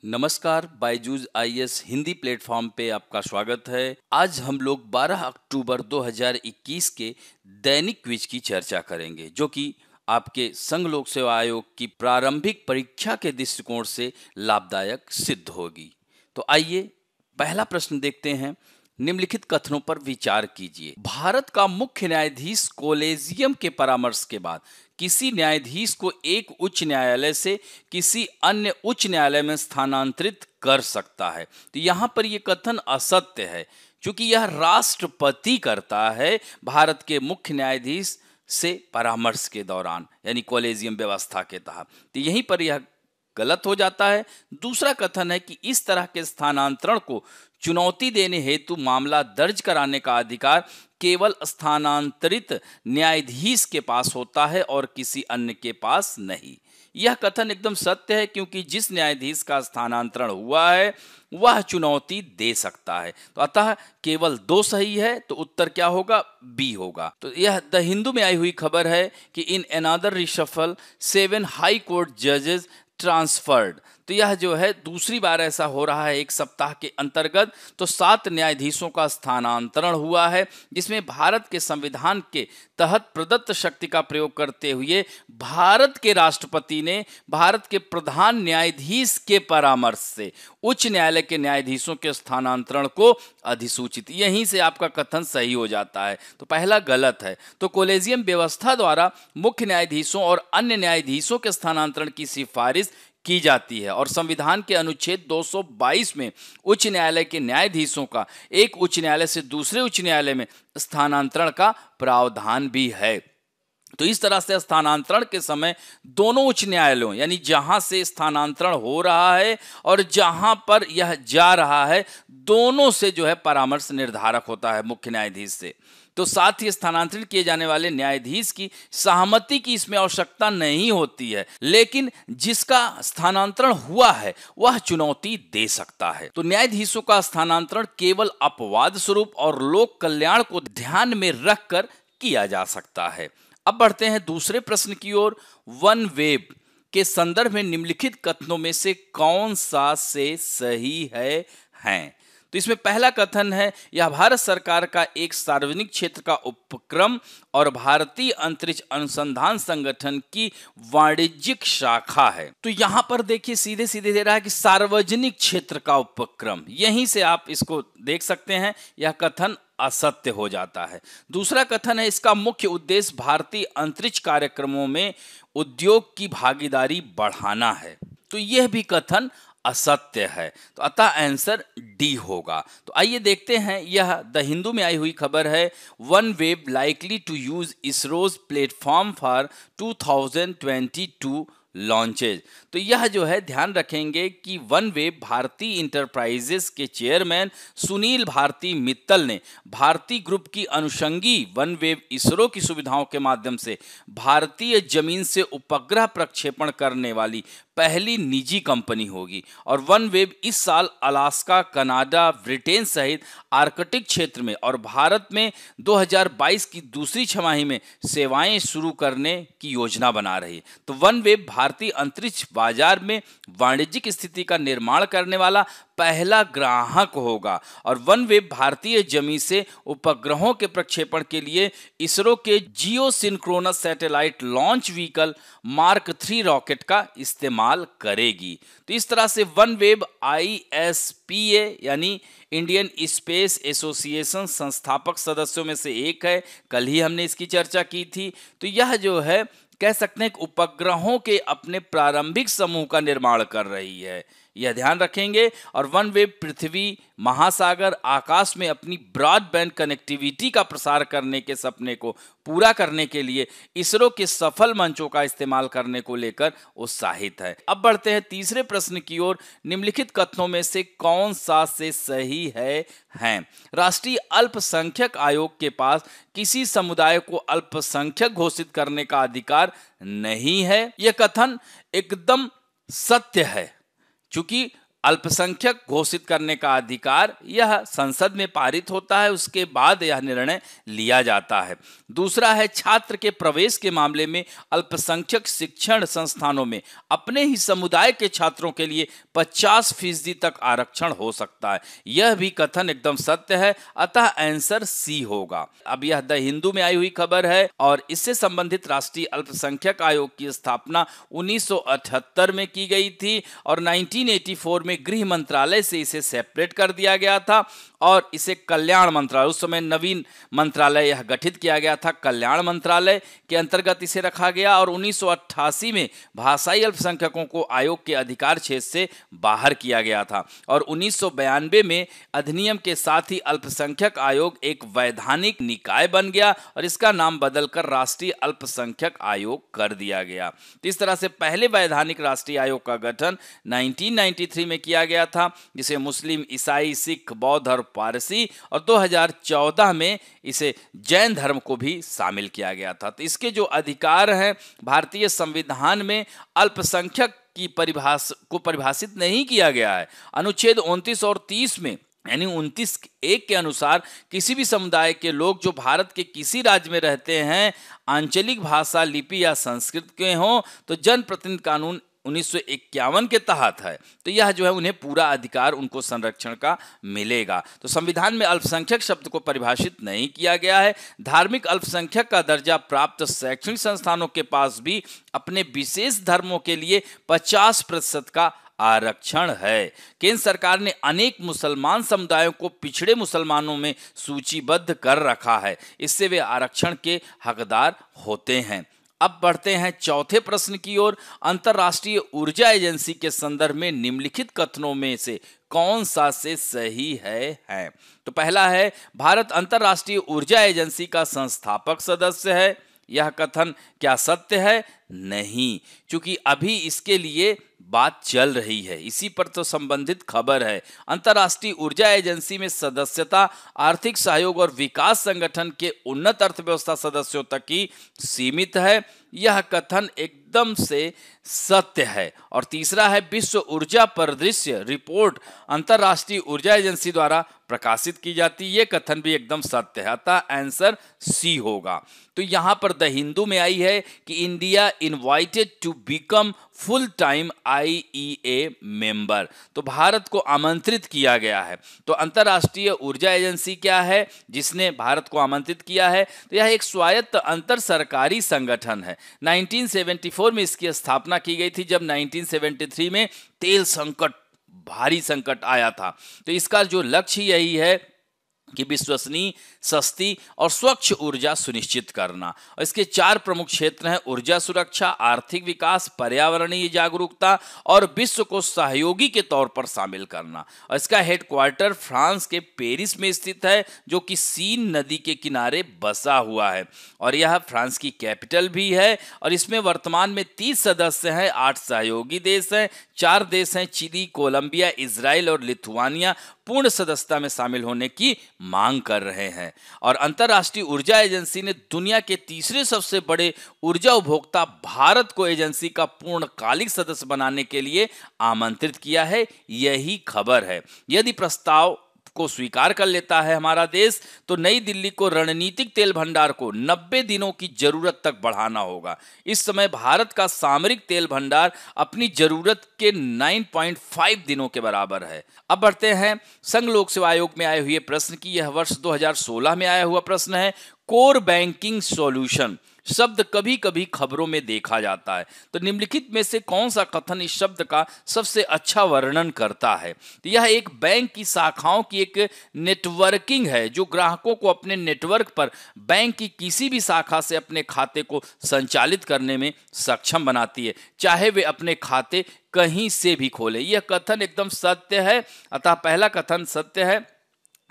नमस्कार, Byju's IAS Hindi platform पे आपका स्वागत है। आज हम लोग 12 अक्टूबर 2021 के दैनिक क्विज की चर्चा करेंगे, जो कि आपके संघ लोक सेवा आयोग की प्रारंभिक परीक्षा के दृष्टिकोण से लाभदायक सिद्ध होगी। तो आइए पहला प्रश्न देखते हैं। निम्नलिखित कथनों पर विचार कीजिए। भारत का मुख्य न्यायाधीश कोलेजियम के परामर्श के बाद किसी न्यायाधीश को एक उच्च न्यायालय से किसी अन्य उच्च न्यायालय में स्थानांतरित कर सकता है। तो यहां पर यह कथन असत्य है, क्योंकि यह राष्ट्रपति करता है भारत के मुख्य न्यायाधीश से परामर्श के दौरान, यानी कोलेजियम व्यवस्था के तहत। तो यहीं पर यह गलत हो जाता है। दूसरा कथन है कि इस तरह के स्थानांतरण को चुनौती देने हेतु मामला दर्ज कराने का अधिकार केवल स्थानांतरित न्यायाधीश के पास होता है और किसी अन्य के पास नहीं। यह कथन एकदम सत्य है, क्योंकि जिस न्यायाधीश का स्थानांतरण हुआ है वह चुनौती दे सकता है। तो अतः केवल 2 सही है, तो उत्तर क्या होगा? बी होगा। तो यह द हिंदू में आई हुई खबर है कि in another reshuffle 7 high court जजेस ट्रांसफर्ड। तो यह जो है दूसरी बार ऐसा हो रहा है एक सप्ताह के अंतर्गत। तो 7 न्यायाधीशों का स्थानांतरण हुआ है, जिसमें भारत के संविधान के तहत प्रदत्त शक्ति का प्रयोग करते हुए भारत के राष्ट्रपति ने भारत के प्रधान न्यायाधीश के परामर्श से उच्च न्यायालय के न्यायाधीशों के स्थानांतरण को अधिसूचित। यहीं से आपका कथन सही हो जाता है। तो पहला गलत है। तो कोलेजियम व्यवस्था द्वारा मुख्य न्यायाधीशों और अन्य न्यायाधीशों के स्थानांतरण की सिफारिश की जाती है, और संविधान के अनुच्छेद 222 में उच्च न्यायालय के न्यायाधीशों का एक उच्च न्यायालय से दूसरे उच्च न्यायालय में स्थानांतरण का प्रावधान भी है। तो इस तरह से स्थानांतरण के समय दोनों उच्च न्यायालयों, यानी जहां से स्थानांतरण हो रहा है और जहां पर यह जा रहा है, दोनों से जो है परामर्श निर्धारक होता है मुख्य न्यायाधीश से। तो साथ ही स्थानांतरित किए जाने वाले न्यायाधीश की सहमति की इसमें आवश्यकता नहीं होती है, लेकिन जिसका स्थानांतरण हुआ है वह चुनौती दे सकता है। तो न्यायाधीशों का स्थानांतरण केवल अपवाद स्वरूप और लोक कल्याण को ध्यान में रखकर किया जा सकता है। अब बढ़ते हैं दूसरे प्रश्न की ओर। वन वेब के संदर्भ में निम्नलिखित कथनों में से कौन सा से सही है? तो इसमें पहला कथन है, यह भारत सरकार का एक सार्वजनिक क्षेत्र का उपक्रम और भारतीय अंतरिक्ष अनुसंधान संगठन की वाणिज्यिक शाखा है। तो यहां पर देखिए सीधे सीधे दे रहा है कि सार्वजनिक क्षेत्र का उपक्रम। यहीं से आप इसको देख सकते हैं, यह कथन असत्य हो जाता है। दूसरा कथन है, इसका मुख्य उद्देश्य भारतीय अंतरिक्ष कार्यक्रमों में उद्योग की भागीदारी बढ़ाना है। तो यह भी कथन असत्य है। तो अतः आंसर डी होगा। तो आइए देखते हैं, यह द हिंदू में आई हुई खबर है। OneWeb likely to use ISRO's platform for 2022 launches. तो यह जो है ध्यान रखेंगे कि वन वेब भारतीय इंटरप्राइजेस के चेयरमैन सुनील भारती मित्तल ने भारतीय ग्रुप की अनुषंगी वन वेब इसरो की सुविधाओं के माध्यम से भारतीय जमीन से उपग्रह प्रक्षेपण करने वाली पहली निजी कंपनी होगी। और वन वेब इस साल अलास्का, कनाडा, ब्रिटेन सहित आर्कटिक क्षेत्र में और भारत में 2022 की दूसरी छमाही में सेवाएं शुरू करने की योजना बना रही है। तो वन वेब भारतीय अंतरिक्ष बाजार में वाणिज्यिक स्थिति का निर्माण करने वाला पहला ग्राहक होगा। और वन वेब भारतीय जमीन से उपग्रहों के प्रक्षेपण के लिए इसरो के geosynchronous satellite launch vehicle mark 3 rocket का इस्तेमाल करेगी। तो इस तरह से वन वेब ISPA यानी इंडियन स्पेस एसोसिएशन संस्थापक सदस्यों में से एक है। कल ही हमने इसकी चर्चा की थी। तो यह जो है कह सकते हैं कि उपग्रहों के अपने प्रारंभिक समूह का निर्माण कर रही है, यह ध्यान रखेंगे। और वन वेब पृथ्वी, महासागर, आकाश में अपनी ब्रॉडबैंड कनेक्टिविटी का प्रसार करने के सपने को पूरा करने के लिए इसरो के सफल मंचों का इस्तेमाल करने को लेकर उत्साहित है। अब बढ़ते हैं तीसरे प्रश्न की ओर। निम्नलिखित कथनों में से कौन सा से सही है? राष्ट्रीय अल्पसंख्यक आयोग के पास किसी समुदाय को अल्पसंख्यक घोषित करने का अधिकार नहीं है। यह कथन एकदम सत्य है, क्योंकि अल्पसंख्यक घोषित करने का अधिकार यह संसद में पारित होता है, उसके बाद यह निर्णय लिया जाता है। दूसरा है, छात्र के प्रवेश के मामले में अल्पसंख्यक शिक्षण संस्थानों में अपने ही समुदाय के छात्रों के लिए 50% तक आरक्षण हो सकता है। यह भी कथन एकदम सत्य है, अतः आंसर सी होगा। अब यह द हिंदू में आई हुई खबर है और इससे संबंधित राष्ट्रीय अल्पसंख्यक आयोग की स्थापना 1978 में की गई थी और 1984 में गृह मंत्रालय से इसे सेपरेट कर दिया गया था और इसे कल्याण मंत्रालय, उस समय नवीन मंत्रालय यह गठित किया गया था, कल्याण मंत्रालय के अंतर्गत इसे रखा गया और 1988 में भाषाई अल्पसंख्यकों को आयोग के अधिकार क्षेत्र से बाहर किया गया था और 1992 में अधिनियम के साथ ही अल्पसंख्यक आयोग एक वैधानिक निकाय बन गया और इसका नाम बदलकर राष्ट्रीय अल्पसंख्यक आयोग कर दिया गया। तो इस तरह से पहले वैधानिक राष्ट्रीय आयोग का गठन 1993 में किया गया था, जिसे मुस्लिम, ईसाई, सिख, बौद्ध और पारसी, और 2014 में इसे जैन धर्म को भी शामिल किया गया था। तो इसके जो अधिकार हैं भारतीय संविधान में अल्पसंख्यक की परिभाषित नहीं किया गया है। अनुच्छेद 29 और 30 में यानी 29(1) के अनुसार किसी भी समुदाय के लोग जो भारत के किसी राज्य में रहते हैं, आंचलिक भाषा, लिपि या संस्कृत के हों, तो जनप्रतिनिधि कानून 1951 के तहत है, तो यह जो है उन्हें पूरा अधिकार, उनको संरक्षण का मिलेगा। तो संविधान में अल्पसंख्यक शब्द को परिभाषित नहीं किया गया है। धार्मिक अल्पसंख्यक का दर्जा प्राप्त शैक्षणिक संस्थानों के पास भी अपने विशेष धर्मों के लिए 50% का आरक्षण है। केंद्र सरकार ने अनेक मुसलमान समुदायों को पिछड़े मुसलमानों में सूचीबद्ध कर रखा है, इससे वे आरक्षण के हकदार होते हैं। अब बढ़ते हैं चौथे प्रश्न की ओर। अंतर्राष्ट्रीय ऊर्जा एजेंसी के संदर्भ में निम्नलिखित कथनों में से कौन सा से सही है? तो पहला है, भारत अंतर्राष्ट्रीय ऊर्जा एजेंसी का संस्थापक सदस्य है। यह कथन क्या सत्य है? नहीं, क्योंकि अभी इसके लिए बात चल रही है, इसी पर तो संबंधित खबर है। अंतर्राष्ट्रीय ऊर्जा एजेंसी में सदस्यता आर्थिक सहयोग और विकास संगठन के उन्नत अर्थव्यवस्था सदस्यों तक ही सीमित है। यह कथन एकदम से सत्य है। और तीसरा है, विश्व ऊर्जा परिदृश्य रिपोर्ट अंतर्राष्ट्रीय ऊर्जा एजेंसी द्वारा प्रकाशित की जाती है। यह कथन भी एकदम सत्य है, अतः आंसर सी होगा। तो यहां पर द हिंदू में आई है कि India invited to become full time IEA member, तो भारत को आमंत्रित किया गया है। तो अंतर्राष्ट्रीय ऊर्जा एजेंसी क्या है जिसने भारत को आमंत्रित किया है? तो यह एक स्वायत्त अंतर सरकारी संगठन है। 1974 में इसकी स्थापना की गई थी, जब 1973 में तेल संकट, भारी संकट आया था। तो इसका जो लक्ष्य यही है कि विश्वसनीय, सस्ती और स्वच्छ ऊर्जा सुनिश्चित करना। और इसके 4 प्रमुख क्षेत्र हैं: ऊर्जा सुरक्षा, आर्थिक विकास, पर्यावरणीय जागरूकता और विश्व को सहयोगी के तौर पर शामिल करना। और इसका हेडक्वार्टर फ्रांस के पेरिस में स्थित है, जो कि सीन नदी के किनारे बसा हुआ है और यह फ्रांस की कैपिटल भी है। और इसमें वर्तमान में 30 सदस्य हैं, 8 सहयोगी देश हैं, 4 देश हैं चिली, कोलंबिया, इजराइल और लिथुआनिया पूर्ण सदस्यता में शामिल होने की मांग कर रहे हैं। और अंतर्राष्ट्रीय ऊर्जा एजेंसी ने दुनिया के तीसरे सबसे बड़े ऊर्जा उपभोक्ता भारत को एजेंसी का पूर्णकालिक सदस्य बनाने के लिए आमंत्रित किया है। यही खबर है। यदि प्रस्ताव को स्वीकार कर लेता है हमारा देश, तो नई दिल्ली को रणनीतिक तेल भंडार को 90 दिनों की जरूरत तक बढ़ाना होगा। इस समय भारत का सामरिक तेल भंडार अपनी जरूरत के 9.5 दिनों के बराबर है। अब बढ़ते हैं संघ लोक सेवा आयोग में आए हुए प्रश्न की। यह वर्ष 2016 में आया हुआ प्रश्न है। कोर बैंकिंग सॉल्यूशन शब्द कभी कभी खबरों में देखा जाता है, तो निम्नलिखित में से कौन सा कथन इस शब्द का सबसे अच्छा वर्णन करता है? तो यह एक बैंक की शाखाओं की एक नेटवर्किंग है, जो ग्राहकों को अपने नेटवर्क पर बैंक की किसी भी शाखा से अपने खाते को संचालित करने में सक्षम बनाती है, चाहे वे अपने खाते कहीं से भी खोले। यह कथन एकदम सत्य है, अतः पहला कथन सत्य है।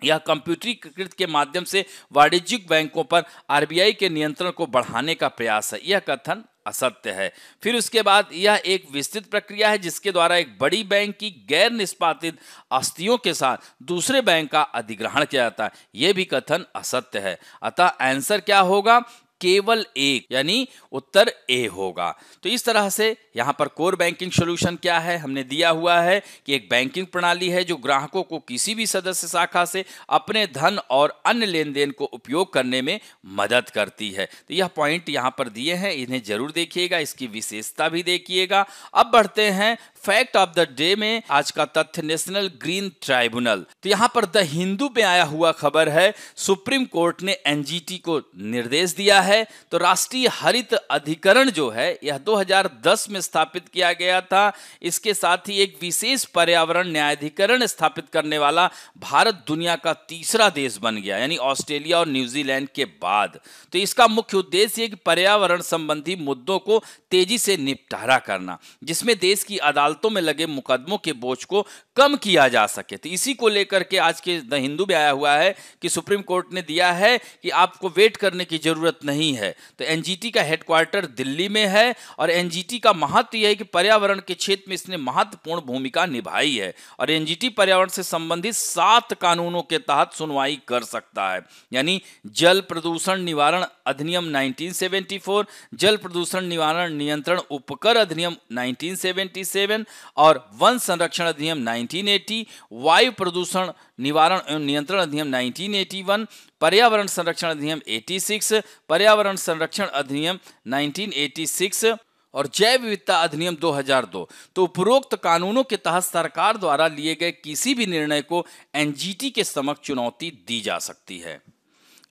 यह कंप्यूटरीकृत के माध्यम से वाणिज्यिक बैंकों पर RBI के नियंत्रण को बढ़ाने का प्रयास है। यह कथन असत्य है। फिर उसके बाद यह एक विस्तृत प्रक्रिया है जिसके द्वारा एक बड़ी बैंक की गैर निष्पादित आस्तियों के साथ दूसरे बैंक का अधिग्रहण किया जाता है। यह भी कथन असत्य है। अतः आंसर क्या होगा? केवल एक, यानी उत्तर ए होगा। तो इस तरह से यहाँ पर कोर बैंकिंग सॉल्यूशन क्या है हमने दिया हुआ है कि एक बैंकिंग प्रणाली है जो ग्राहकों को किसी भी सदस्य शाखा से अपने धन और अन्य लेन देन को उपयोग करने में मदद करती है। तो यह पॉइंट यहाँ पर दिए हैं, इन्हें जरूर देखिएगा, इसकी विशेषता भी देखिएगा। अब बढ़ते हैं फैक्ट ऑफ द डे में आज का तथ्य नेशनल ग्रीन ट्राइब्यूनल। तो यहाँ पर द हिंदू पे आया हुआ खबर है, सुप्रीम कोर्ट ने एनजीटी को निर्देश दिया है। तो राष्ट्रीय हरित अधिकरण जो है यह 2010 में स्थापित किया गया था। इसके साथ ही एक विशेष पर्यावरण न्यायाधिकरण स्थापित करने वाला भारत दुनिया का तीसरा देश बन गया, यानी ऑस्ट्रेलिया और न्यूजीलैंड के बाद। तो इसका मुख्य उद्देश्य है कि पर्यावरण संबंधी मुद्दों को तेजी से निपटारा करना, जिसमें देश की अदालतों में लगे मुकदमों के बोझ को कम किया जा सके। तो इसी को लेकर के आज के द हिंदू में आया हुआ है कि सुप्रीम कोर्ट ने दिया है कि आपको वेट करने की जरूरत नहीं है। तो एनजीटी का हेडक्वार्टर दिल्ली में है और एनजीटी का महत्व यह है कि पर्यावरण के क्षेत्र में इसने महत्वपूर्ण भूमिका निभाई है और एनजीटी पर्यावरण से संबंधित 7 कानूनों के तहत सुनवाई कर सकता है, यानी जल प्रदूषण निवारण अधिनियम 1974, जल प्रदूषण निवारण नियंत्रण उपकर अधिनियम 1977 और वन संरक्षण अधिनियम 1980, वायु प्रदूषण निवारण एवं नियंत्रण अधिनियम 1981, पर्यावरण संरक्षण अधिनियम 86, पर्यावरण संरक्षण अधिनियम 1986 और जैव विविधता अधिनियम 2002। तो उपरोक्त कानूनों के तहत सरकार द्वारा लिए गए किसी भी निर्णय को एनजीटी के समक्ष चुनौती दी जा सकती है।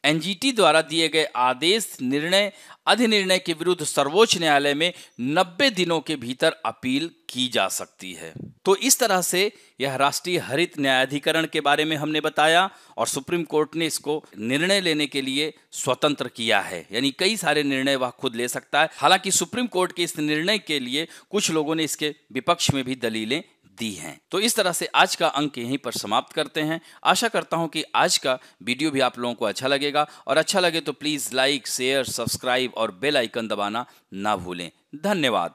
एनजीटी द्वारा दिए गए आदेश, निर्णय, अधिनिर्णय के विरुद्ध सर्वोच्च न्यायालय में 90 दिनों के भीतर अपील की जा सकती है। तो इस तरह से यह राष्ट्रीय हरित न्यायाधिकरण के बारे में हमने बताया और सुप्रीम कोर्ट ने इसको निर्णय लेने के लिए स्वतंत्र किया है, यानी कई सारे निर्णय वह खुद ले सकता है। हालांकि सुप्रीम कोर्ट के इस निर्णय के लिए कुछ लोगों ने इसके विपक्ष में भी दलीलें दी हैं। तो इस तरह से आज का अंक यहीं पर समाप्त करते हैं। आशा करता हूं कि आज का वीडियो भी आप लोगों को अच्छा लगेगा और अच्छा लगे तो प्लीज लाइक, शेयर, सब्सक्राइब और बेल आइकन दबाना ना भूलें। धन्यवाद।